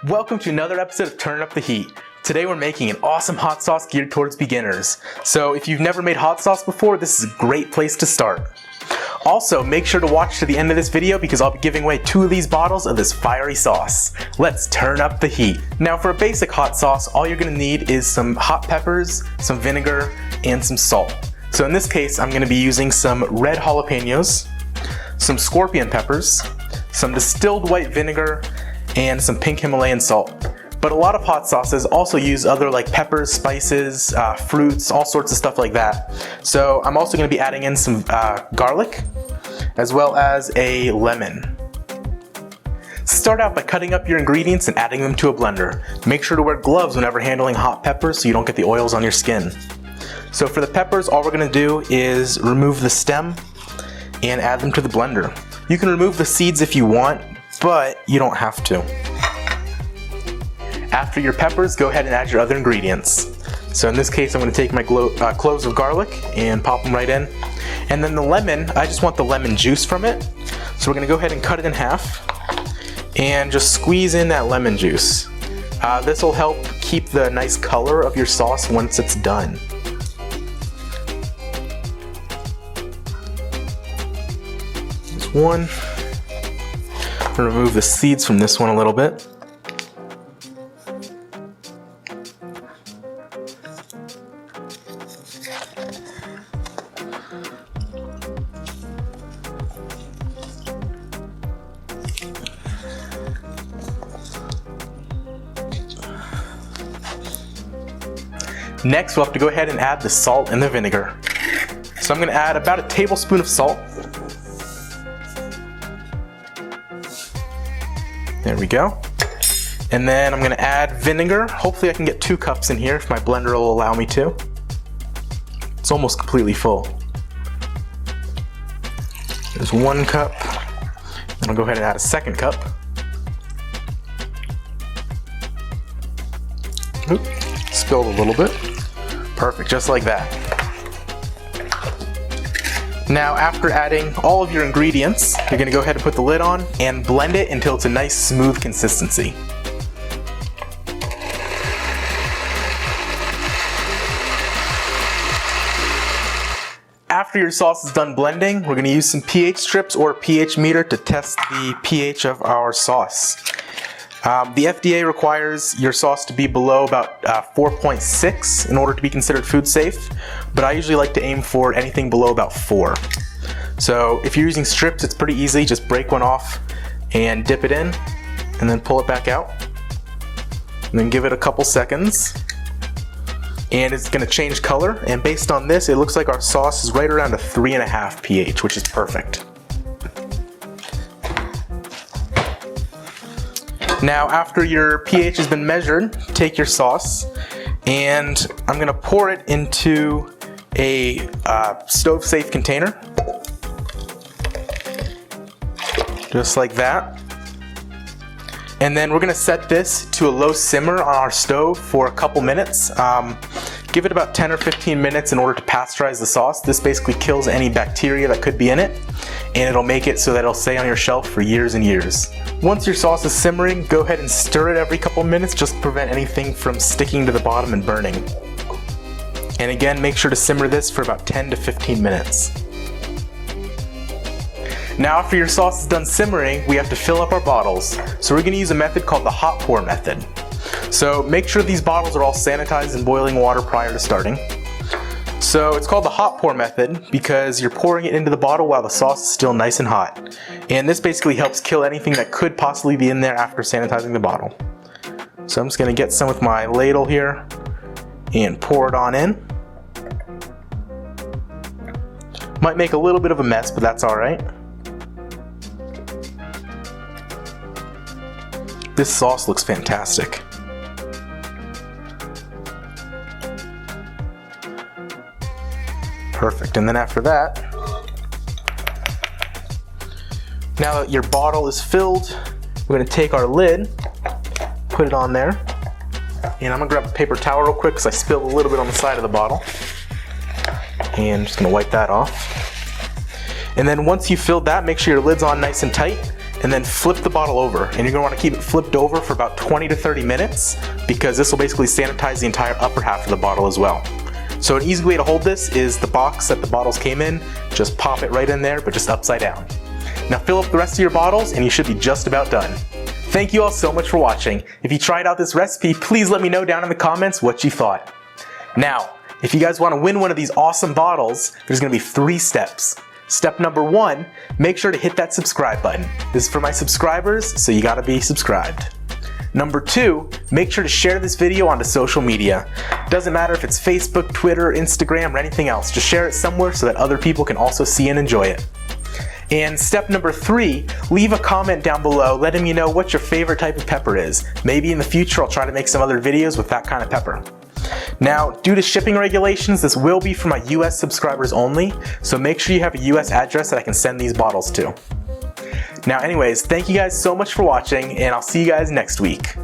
Welcome to another episode of Turn Up the Heat. Today we're making an awesome hot sauce geared towards beginners. So if you've never made hot sauce before, this is a great place to start. Also, make sure to watch to the end of this video because I'll be giving away 2 of these bottles of this fiery sauce. Let's turn up the heat. Now for a basic hot sauce, all you're going to need is some hot peppers, some vinegar, and some salt. So in this case, I'm going to be using some red jalapenos, some scorpion peppers, some distilled white vinegar, and some pink Himalayan salt. But a lot of hot sauces also use other like peppers, spices, fruits, all sorts of stuff like that. So I'm also going to be adding in some garlic, as well as a lemon. Start out by cutting up your ingredients and adding them to a blender. Make sure to wear gloves whenever handling hot peppers so you don't get the oils on your skin. So for the peppers, all we're going to do is remove the stem and add them to the blender. You can remove the seeds if you want, but you don't have to. After your peppers, go ahead and add your other ingredients. So in this case, I'm going to take my cloves of garlic and pop them right in. And then the lemon, I just want the lemon juice from it. So we're going to go ahead and cut it in half and just squeeze in that lemon juice. This will help keep the nice color of your sauce once it's done. There's one. I'm going to remove the seeds from this one a little bit. Next, we'll have to go ahead and add the salt and the vinegar. So I'm going to add about a tablespoon of salt. There we go. And then I'm going to add vinegar. Hopefully I can get 2 cups in here if my blender will allow me to. It's almost completely full. There's 1 cup. Then I'll go ahead and add a 2nd cup. Oop, spilled a little bit. Perfect, just like that. Now after adding all of your ingredients, you're going to go ahead and put the lid on and blend it until it's a nice smooth consistency. After your sauce is done blending, we're going to use some pH strips or a pH meter to test the pH of our sauce. The FDA requires your sauce to be below about 4.6 in order to be considered food safe, but I usually like to aim for anything below about 4. So if you're using strips, it's pretty easy. Just break one off and dip it in, and then pull it back out. And then give it a couple seconds. And it's going to change color, and based on this, it looks like our sauce is right around a 3.5 pH, which is perfect. Now after your pH has been measured, take your sauce and I'm going to pour it into a stove-safe container. Just like that. And then we're going to set this to a low simmer on our stove for a couple minutes. Give it about 10 or 15 minutes in order to pasteurize the sauce. This basically kills any bacteria that could be in it, and it'll make it so that it'll stay on your shelf for years and years. Once your sauce is simmering, go ahead and stir it every couple minutes just to prevent anything from sticking to the bottom and burning. And again, make sure to simmer this for about 10 to 15 minutes. Now after your sauce is done simmering, we have to fill up our bottles. So we're going to use a method called the hot pour method. So make sure these bottles are all sanitized in boiling water prior to starting. So it's called the hot pour method because you're pouring it into the bottle while the sauce is still nice and hot. And this basically helps kill anything that could possibly be in there after sanitizing the bottle. So I'm just going to get some with my ladle here and pour it on in. Might make a little bit of a mess, but that's alright. This sauce looks fantastic. Perfect, and then after that, now that your bottle is filled, we're going to take our lid, put it on there, and I'm going to grab a paper towel real quick because I spilled a little bit on the side of the bottle, and I'm just going to wipe that off. And then once you've filled that, make sure your lid's on nice and tight, and then flip the bottle over. And you're gonna wanna keep it flipped over for about 20 to 30 minutes because this will basically sanitize the entire upper half of the bottle as well. So an easy way to hold this is the box that the bottles came in. Just pop it right in there, but just upside down. Now fill up the rest of your bottles and you should be just about done. Thank you all so much for watching. If you tried out this recipe, please let me know down in the comments what you thought. Now, if you guys want to win one of these awesome bottles, there's going to be 3 steps. Step number 1, make sure to hit that subscribe button. This is for my subscribers, so you gotta be subscribed. Number 2, make sure to share this video onto social media. Doesn't matter if it's Facebook, Twitter, Instagram, or anything else. Just share it somewhere so that other people can also see and enjoy it. And step number 3, leave a comment down below letting me know what your favorite type of pepper is. Maybe in the future I'll try to make some other videos with that kind of pepper. Now, due to shipping regulations, this will be for my US subscribers only, so make sure you have a US address that I can send these bottles to. Now anyways, thank you guys so much for watching, and I'll see you guys next week.